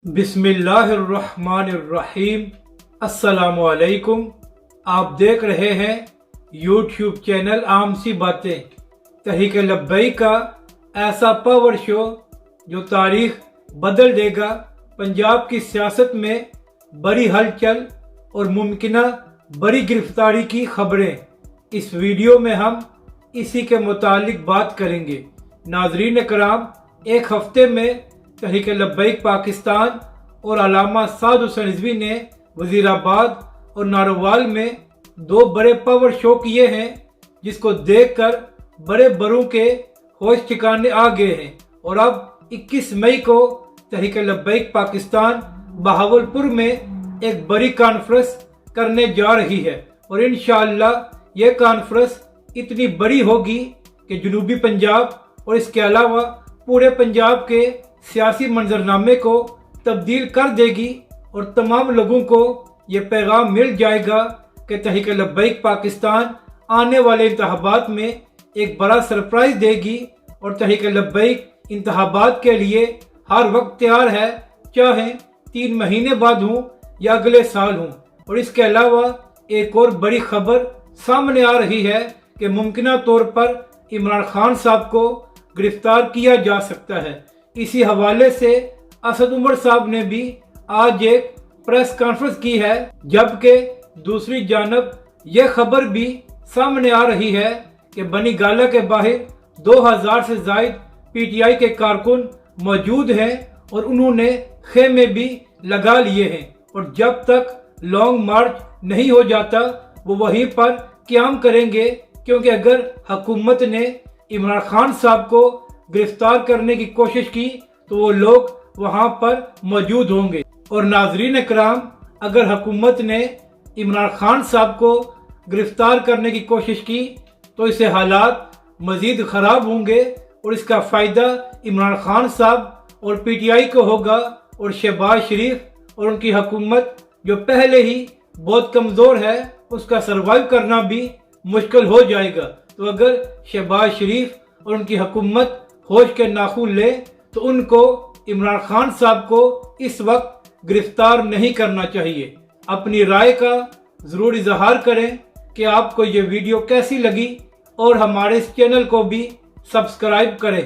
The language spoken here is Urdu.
بسم اللہ الرحمن الرحیم۔ السلام علیکم۔ آپ دیکھ رہے ہیں یوٹیوب چینل عام سی باتیں۔ تحریک لبیک کا ایسا پاور شو جو تاریخ بدل دے گا، پنجاب کی سیاست میں بڑی ہلچل اور ممکنہ بڑی گرفتاری کی خبریں۔ اس ویڈیو میں ہم اسی کے متعلق بات کریں گے۔ ناظرین کرام، ایک ہفتے میں تحریک لبیک پاکستان اور علامہ سعد حسین رضوی نے وزیر آباد اور ناروال میں دو بڑے پاور شو کیے ہیں، جس کو دیکھ کر بڑے بڑوں کے ہوش ٹھکانے آ گئے ہیں۔ اور اب 21 مئی کو تحریک لبیک پاکستان بہاولپور میں ایک بڑی کانفرنس کرنے جا رہی ہے، اور انشاءاللہ یہ کانفرنس اتنی بڑی ہوگی کہ جنوبی پنجاب اور اس کے علاوہ پورے پنجاب کے سیاسی منظرنامے کو تبدیل کر دے گی، اور تمام لوگوں کو یہ پیغام مل جائے گا کہ تحریک لبیک پاکستان آنے والے انتخابات میں ایک بڑا سرپرائز دے گی، اور تحریک لبیک انتخابات کے لیے ہر وقت تیار ہے، چاہے 3 مہینے بعد ہوں یا اگلے سال ہوں۔ اور اس کے علاوہ ایک اور بڑی خبر سامنے آ رہی ہے کہ ممکنہ طور پر عمران خان صاحب کو گرفتار کیا جا سکتا ہے۔ اسی حوالے سے اسد عمر صاحب نے بھی آج ایک پریس کانفرنس کی ہے، جبکہ دوسری جانب یہ خبر بھی سامنے آ رہی ہے کہ بنی گالہ کے باہر 2000 سے زائد پی ٹی آئی کے کارکن موجود ہیں، اور انہوں نے خیمے بھی لگا لیے ہیں، اور جب تک لانگ مارچ نہیں ہو جاتا وہ وہیں پر قیام کریں گے، کیونکہ اگر حکومت نے عمران خان صاحب کو گرفتار کرنے کی کوشش کی تو وہ لوگ وہاں پر موجود ہوں گے۔ اور ناظرین کرام، اگر حکومت نے عمران خان صاحب کو گرفتار کرنے کی کوشش کی تو اس سے حالات مزید خراب ہوں گے، اور اس کا فائدہ عمران خان صاحب اور پی ٹی آئی کو ہوگا، اور شہباز شریف اور ان کی حکومت جو پہلے ہی بہت کمزور ہے، اس کا سروائیو کرنا بھی مشکل ہو جائے گا۔ تو اگر شہباز شریف اور ان کی حکومت ہوش کے ناخن لے تو ان کو عمران خان صاحب کو اس وقت گرفتار نہیں کرنا چاہیے۔ اپنی رائے کا ضرور اظہار کریں کہ آپ کو یہ ویڈیو کیسی لگی، اور ہمارے اس چینل کو بھی سبسکرائب کریں۔